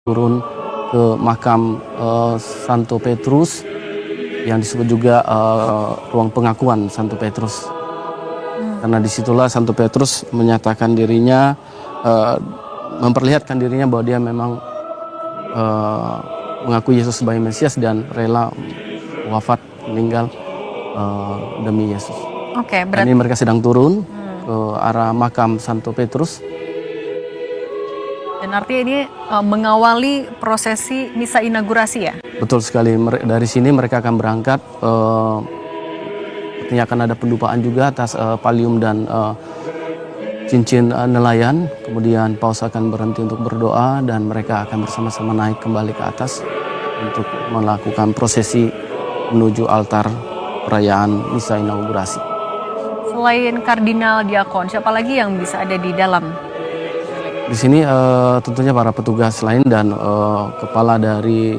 turun ke makam Santo Petrus yang disebut juga ruang pengakuan Santo Petrus. Karena disitulah Santo Petrus menyatakan dirinya, memperlihatkan dirinya bahwa dia memang mengakui Yesus sebagai Mesias dan rela wafat meninggal demi Yesus. Oke, Dan berarti ini mereka sedang turun ke arah makam Santo Petrus. dan artinya ini mengawali prosesi misa inaugurasi ya? Betul sekali, dari sini mereka akan berangkat. Artinya akan ada pendupaan juga atas pallium dan cincin nelayan. Kemudian paus akan berhenti untuk berdoa dan mereka akan bersama-sama naik kembali ke atas untuk melakukan prosesi menuju altar perayaan misa inaugurasi. Selain kardinal diakon, siapa lagi yang bisa ada di dalam? Di sini tentunya para petugas lain dan kepala dari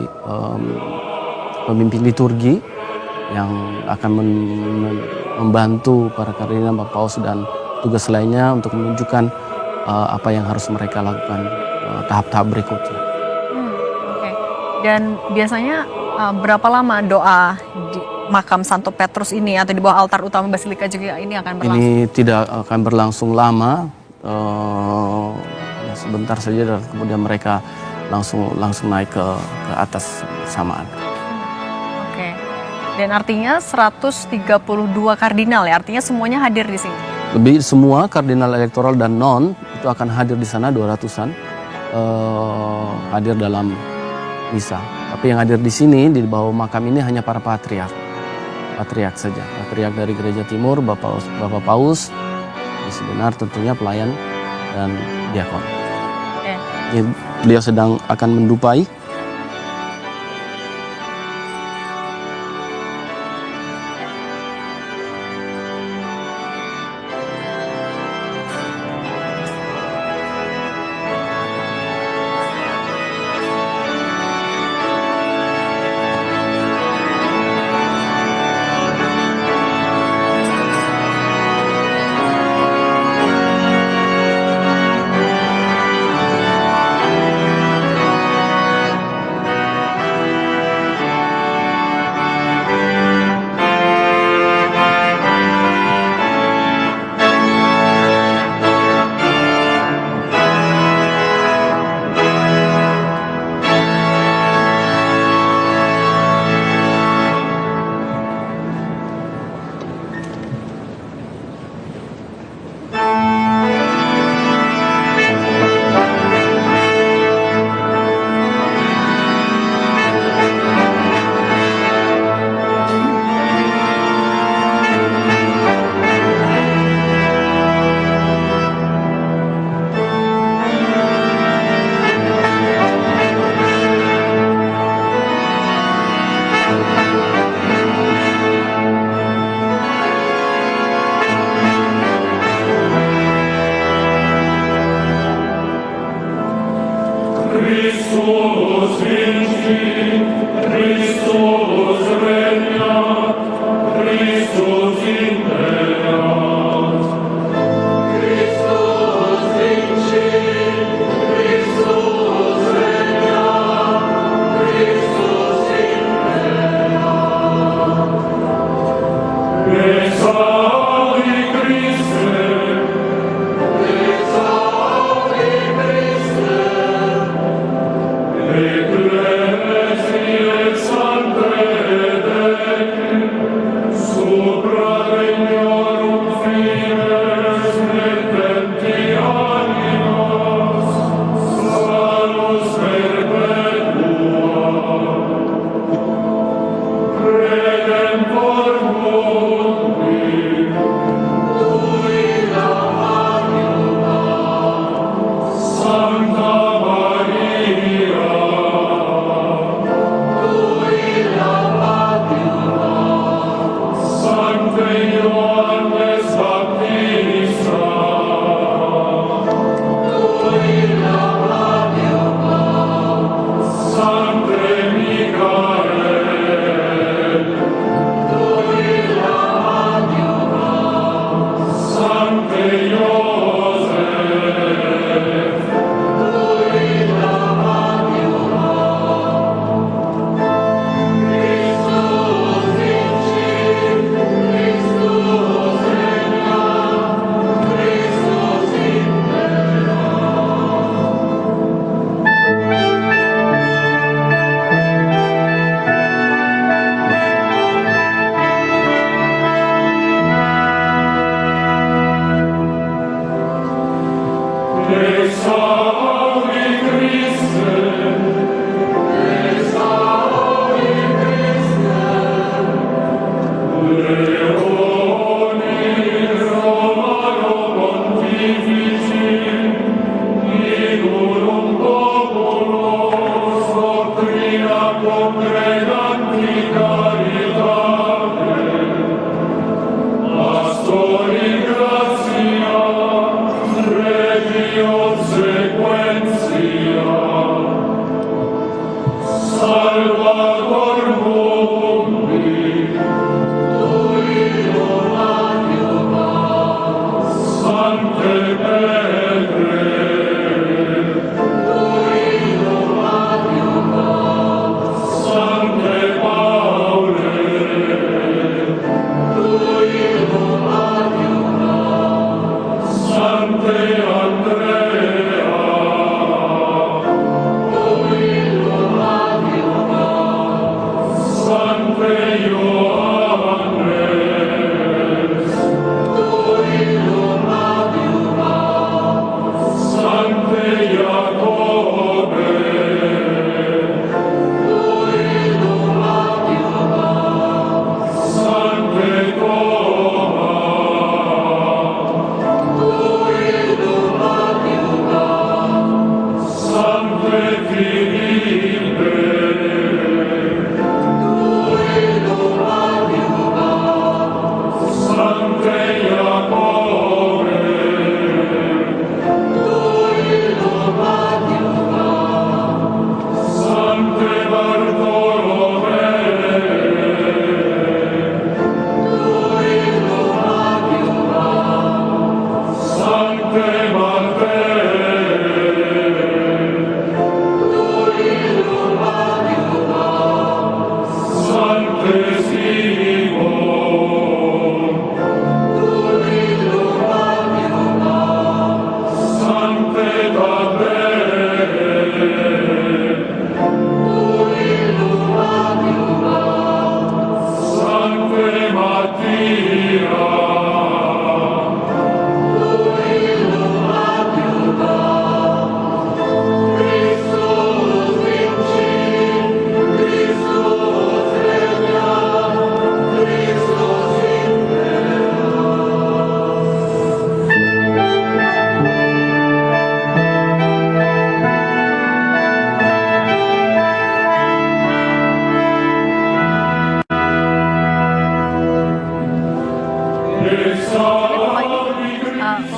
pemimpin liturgi yang akan membantu para kardinal, Bapak Paus dan tugas lainnya untuk menunjukkan apa yang harus mereka lakukan tahap-tahap berikutnya. Oke. Dan biasanya berapa lama doa di makam Santo Petrus ini atau di bawah altar utama Basilika juga ini akan berlangsung? Ini tidak akan berlangsung lama, sebentar saja dan kemudian mereka langsung naik ke atas bersamaan. Oke. Dan artinya 132 kardinal ya, artinya semuanya hadir di sini? Lebih semua kardinal elektoral dan non itu akan hadir di sana, 200-an hadir dalam misa. Tapi yang hadir di sini di bawah makam ini hanya para patriark saja. Patriark dari Gereja Timur, Bapak Paus, sebenar tentunya pelayan dan diakon. Beliau sedang akan mendupai. Supra regnorum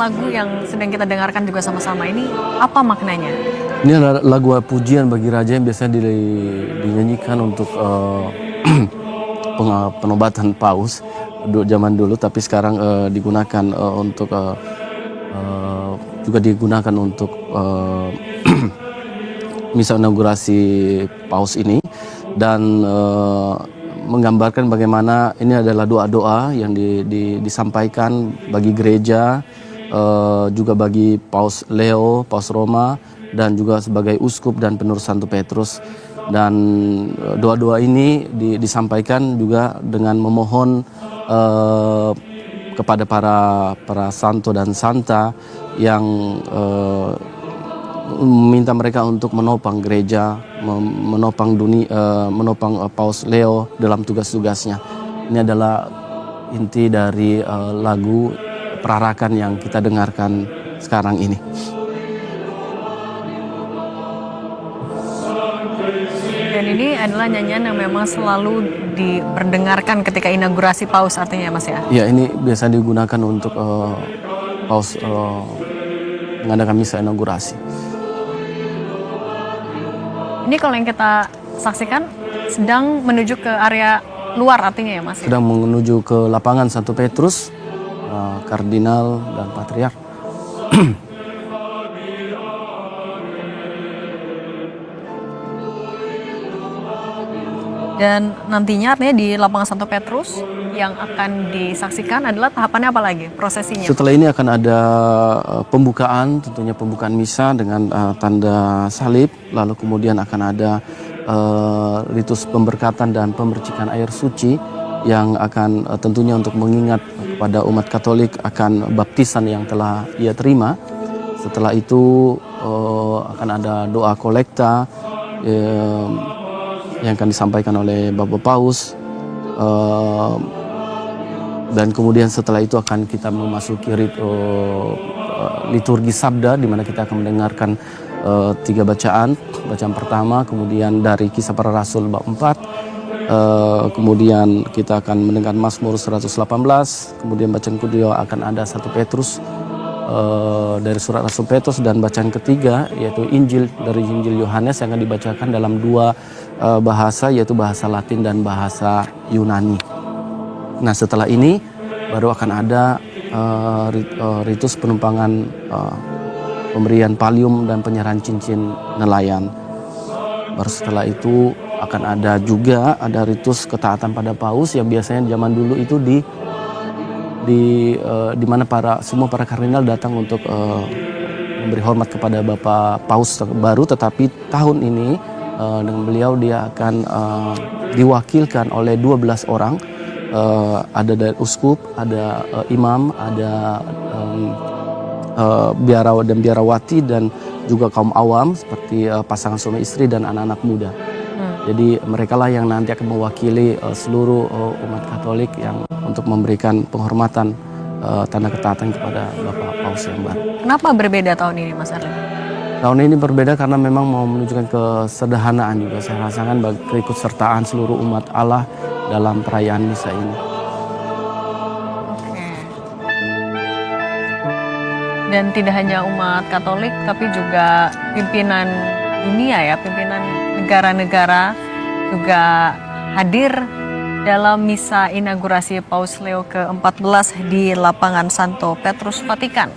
lagu yang sedang kita dengarkan juga sama-sama ini apa maknanya? Ini adalah lagu pujian bagi raja yang biasanya dinyanyikan untuk penobatan paus zaman dulu, tapi sekarang digunakan untuk juga digunakan untuk misa inaugurasi paus ini, dan menggambarkan bagaimana ini adalah doa-doa yang disampaikan bagi gereja, juga bagi Paus Leo, Paus Roma, dan juga sebagai uskup dan penerus Santo Petrus. Dan doa-doa ini disampaikan juga dengan memohon kepada para santo dan santa yang meminta mereka untuk menopang gereja, menopang dunia, menopang Paus Leo dalam tugas-tugasnya. Ini adalah inti dari lagu perarakan yang kita dengarkan sekarang ini. Dan ini adalah nyanyian yang memang selalu diperdengarkan ketika inaugurasi paus artinya ya Mas ya? Ya, ini biasa digunakan untuk paus mengadakan misa inaugurasi. Ini kalau yang kita saksikan sedang menuju ke area luar artinya ya Mas? Sedang menuju ke lapangan Santo Petrus, kardinal dan patriark. Dan nantinya artinya di lapangan Santo Petrus yang akan disaksikan adalah tahapannya apa lagi prosesinya? Setelah ini akan ada pembukaan, tentunya pembukaan misa dengan tanda salib, lalu kemudian akan ada ritus pemberkatan dan pemercikan air suci yang akan tentunya untuk mengingat kepada umat Katolik akan baptisan yang telah ia terima. Setelah itu akan ada doa kolekta yang akan disampaikan oleh Bapak Paus, dan kemudian setelah itu akan kita memasuki liturgi sabda, di mana kita akan mendengarkan 3 bacaan. Bacaan pertama, kemudian dari Kisah Para Rasul bab 4, kemudian kita akan mendengar Mazmur 118, kemudian bacaan kedua akan ada 1 Petrus dari surat Rasul Petrus, dan bacaan ketiga yaitu Injil dari Injil Yohanes yang akan dibacakan dalam 2 bahasa, yaitu bahasa Latin dan bahasa Yunani. Nah, setelah ini baru akan ada ritus penumpangan, pemberian palium dan penyerahan cincin nelayan. Baru setelah itu akan ada juga ritus ketaatan pada paus yang biasanya zaman dulu itu di mana semua para kardinal datang untuk memberi hormat kepada Bapak Paus baru, tetapi tahun ini dengan beliau dia akan diwakilkan oleh 12 orang, ada dari uskup, ada imam, ada biarawan dan biarawati, dan juga kaum awam seperti pasangan suami istri dan anak-anak muda. Jadi mereka lah yang nanti akan mewakili seluruh umat Katolik yang untuk memberikan penghormatan, tanda ketaatan kepada Bapak Paus yang baru. Kenapa berbeda tahun ini Mas Erlin? Tahun ini berbeda karena memang mau menunjukkan kesederhanaan juga, saya rasakan, bagi keikutsertaan seluruh umat Allah dalam perayaan misa ini. Oke. Dan tidak hanya umat Katolik tapi juga pimpinan dunia ya, pimpinan negara-negara juga hadir dalam misa inaugurasi Paus Leo ke-14 di lapangan Santo Petrus Vatikan.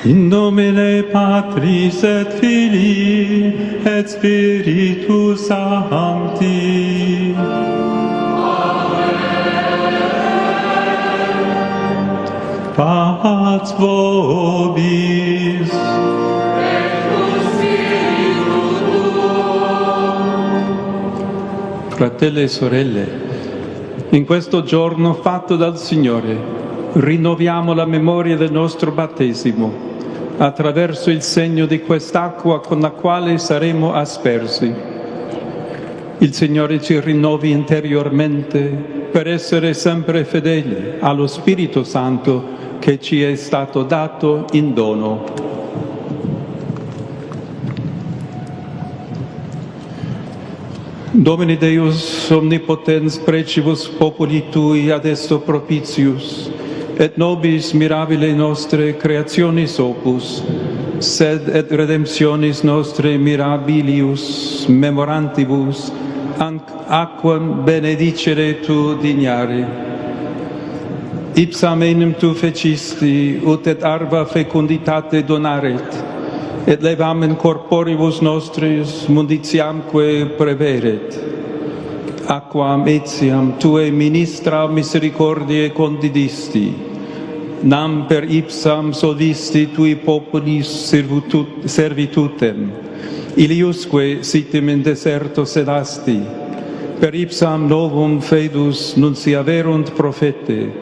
In nomine Patris et Filii et Spiritus Sancti. Pax vobis. Fratelli e sorelle, in questo giorno fatto dal Signore, rinnoviamo la memoria del nostro battesimo attraverso il segno di quest'acqua con la quale saremo aspersi. Il Signore ci rinnovi interiormente per essere sempre fedeli allo Spirito Santo che ci è stato dato in dono. Domini Deus omnipotens precibus populi Tui ad esto propitius, et nobis mirabile nostre creationis opus, sed et redemptionis nostre mirabilius memorantibus, aquam benedicere Tu dignare. Ipsam enim Tu fecisti, ut et arva fecunditate donaret, et levamen corporibus nostris munditiamque preveret. Aquam etiam Tue ministra misericordiae condidisti, nam per ipsam solvisti Tui populis servitutem, iliusque sitem in deserto sedasti, per ipsam novum fedus nunciaverunt profete,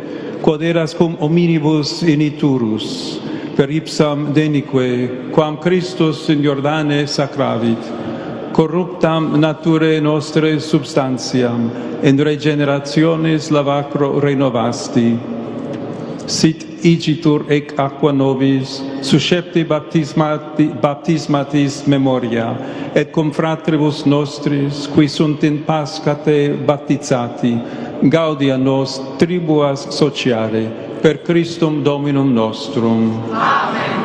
quod eras cum hominibus initurus, per ipsam denique, quam Christus in Jordane sacravit, corruptam naturae nostre substantiam, in regenerationis lavacro renovasti. Sit igitur ec aqua nobis, suscepti baptismatis memoria, et cum fratribus nostris, qui sunt in Paschate baptizati, gaudia nos tribuas sociare, per Christum Dominum nostrum. Amen.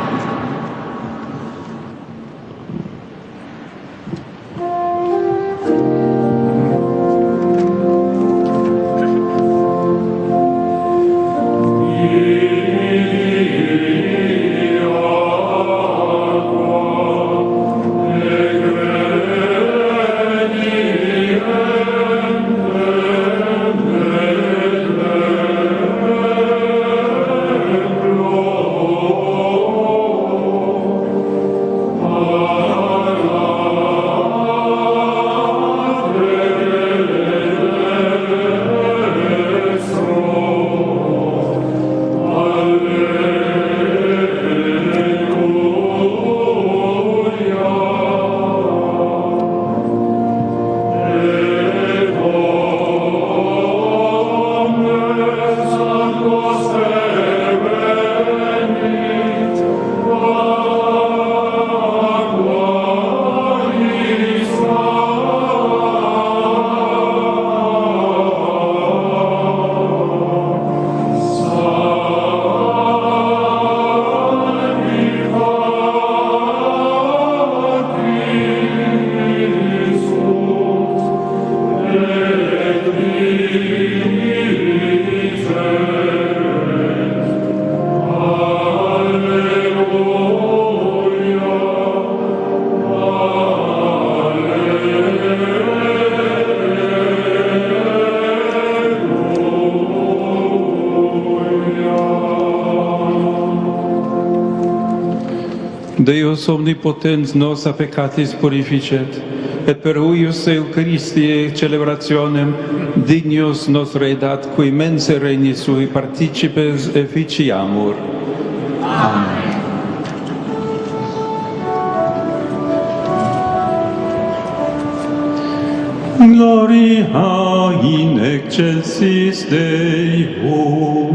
Deus omnipotens nos a peccatis purificet, et per huius Eucharistiae celebrationem dignius nos redat, qui mense regni sui participes efficiamur. Amen. Gloria in excelsis Deo.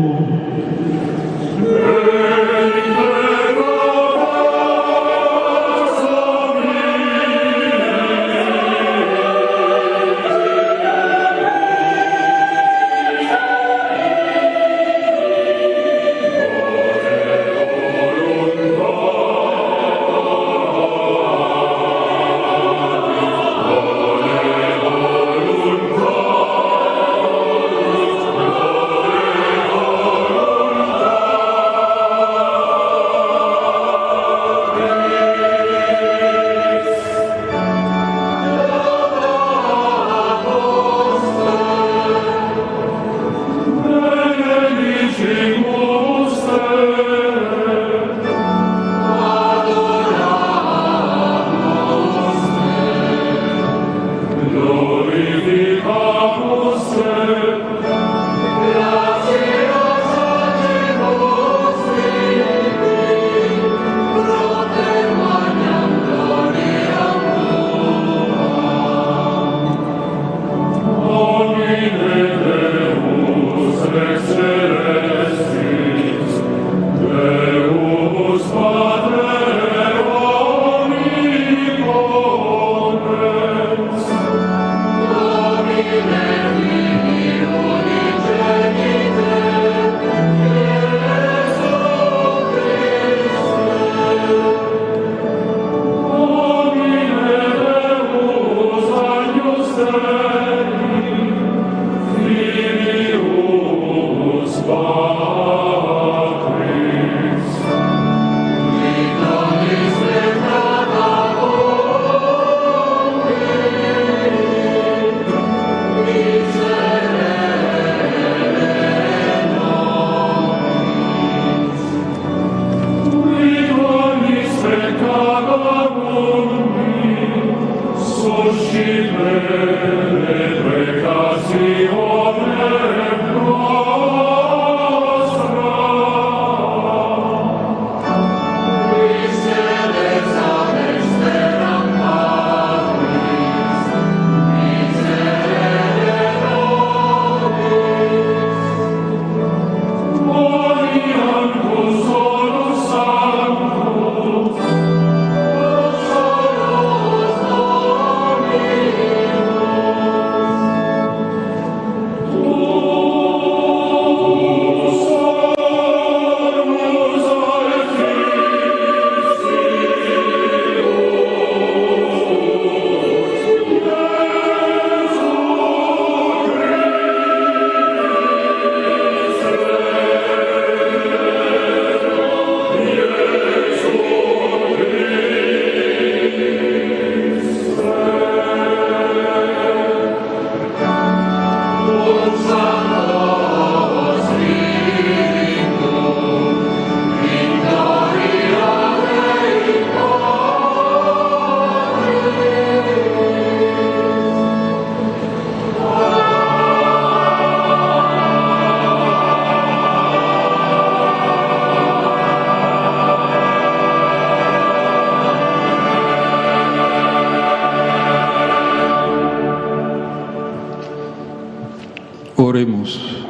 Oremos.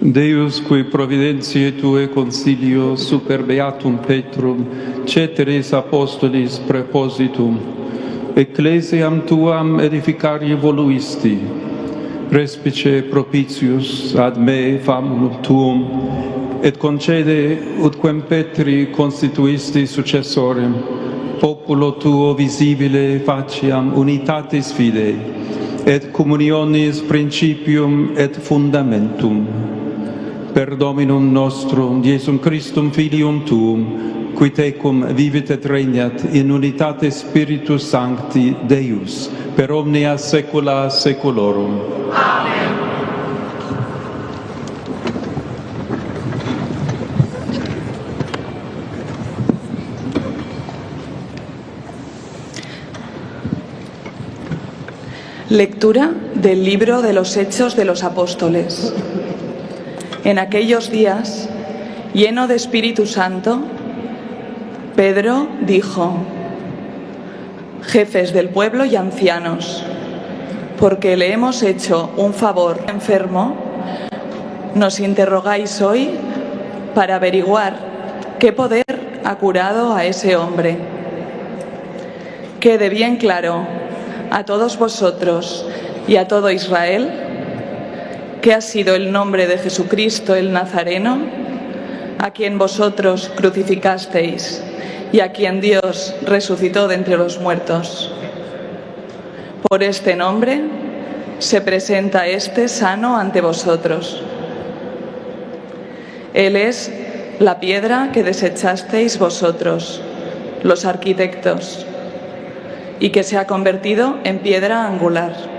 Deus, qui providentiae Tue consilio super beatum Petrum, ceteris apostolis prepositum, ecclesiam Tuam edificari voluisti, respice propitius ad me famulum Tuum, et concede utquem Petri constituisti successorem, populo Tuo visibile faciam unitatis fidei, et communionis principium et fundamentum. Per Dominum nostrum, Iesum Christum Filium Tuum, qui tecum vivit et regnat in unitate Spiritus Sancti Deus, per omnia saecula saeculorum. Amen. Lectura del libro de los Hechos de los Apóstoles. En aquellos días, lleno de Espíritu Santo, Pedro dijo: jefes del pueblo y ancianos, porque le hemos hecho un favor enfermo, nos interrogáis hoy para averiguar qué poder ha curado a ese hombre. Quede bien claro a todos vosotros y a todo Israel que ha sido el nombre de Jesucristo el Nazareno, a quien vosotros crucificasteis y a quien Dios resucitó de entre los muertos. Por este nombre se presenta este sano ante vosotros. Él es la piedra que desechasteis vosotros, los arquitectos, y que se ha convertido en piedra angular.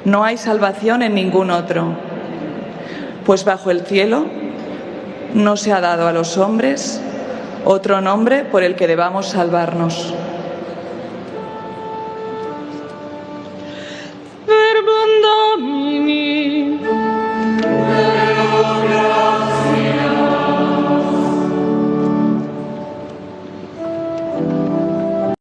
No hay salvación en ningún otro, pues bajo el cielo no se ha dado a los hombres otro nombre por el que debamos salvarnos.